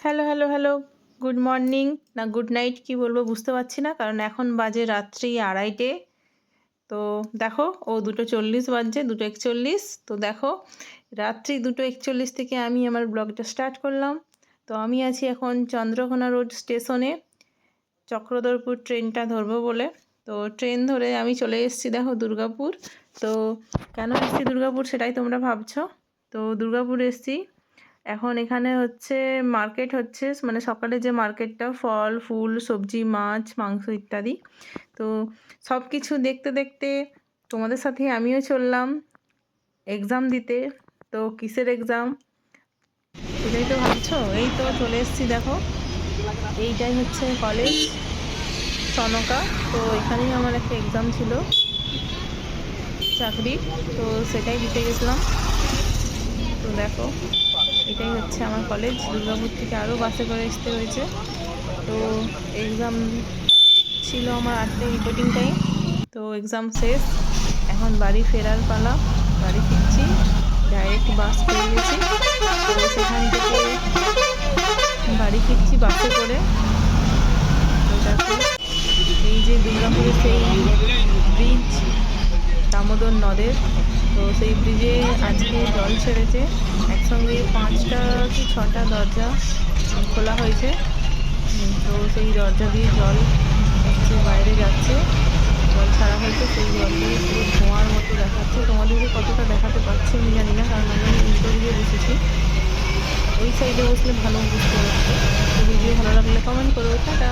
Hello, hello, hello. Good morning না good night কি বলবো বুঝতে পারছি না। কারণ এখন বাজে রাত্রি 2:30টে। তো দেখো 2:40 বাজছে, 2:41। তো দেখো রাত্রি 2:41 থেকে আমি আমার ব্লগটা স্টার্ট করলাম। তো আমি আছি এখন চন্দ্রকোনা রোড স্টেশনে, চক্রধরপুর ট্রেনটা ধরবো বলে। তো ট্রেন ধরে আমি চলে এসেছি দেখো দুর্গাপুর। তো কেন এসেছি দুর্গাপুর সেটাই তোমরা ভাবছো। তো দুর্গাপুর এসেছি, এখন এখানে হচ্ছে মার্কেট হচ্ছে, মানে সকালে যে মার্কেটটা ফল ফুল সবজি মাছ মাংস ইত্যাদি। তো সব কিছু দেখতে দেখতে তোমাদের সাথে আমিও চললাম এক্সাম দিতে। তো কিসের এক্সাম সেটাই তো ভাবছো। এই তো চলে এসেছি দেখো, এইটাই হচ্ছে কলেজ সনকা। তো এখানেই আমার একটা এক্সাম ছিল চাকরির, তো সেটাই দিতে গেছিলাম। তো দেখো এটাই হচ্ছে আমার কলেজ। দুর্গাপুর থেকে আরও বাসে করে আসতে হয়েছে। তো এক্সাম ছিল আমার 8টায় রিপোর্টিং টাইম। তো এক্সাম শেষ, এখন বাড়ি ফেরার পালা। বাড়ি ফিরছি, ডাইরেক্ট বাস পেয়ে গেছি। তো সেখান থেকে বাড়ি ফিরছি বাসে করে। তো দেখো এই যে দুর্গাপুরের সেই ব্রিজ দামোদর নদের, তো সেই ব্রিজে আজকে জল ছেড়েছে। একসঙ্গে 5টা কি 6টা দরজা খোলা হয়েছে। তো সেই দরজা দিয়ে জল হচ্ছে বাইরে যাচ্ছে, জল ছাড়া হয়েছে। সেই জল দিয়ে পুরো ধোঁয়ার মতো দেখাচ্ছে। তোমাদেরকে কতটা দেখাতে পারছি আমি জানি না, কারণ আমি উল্টো দিকে বসেছি। ওই সাইডে বসলে ভালো বুঝতে পারছো। তো ভিডিও ভালো লাগলে কমেন্ট করো। টাটা।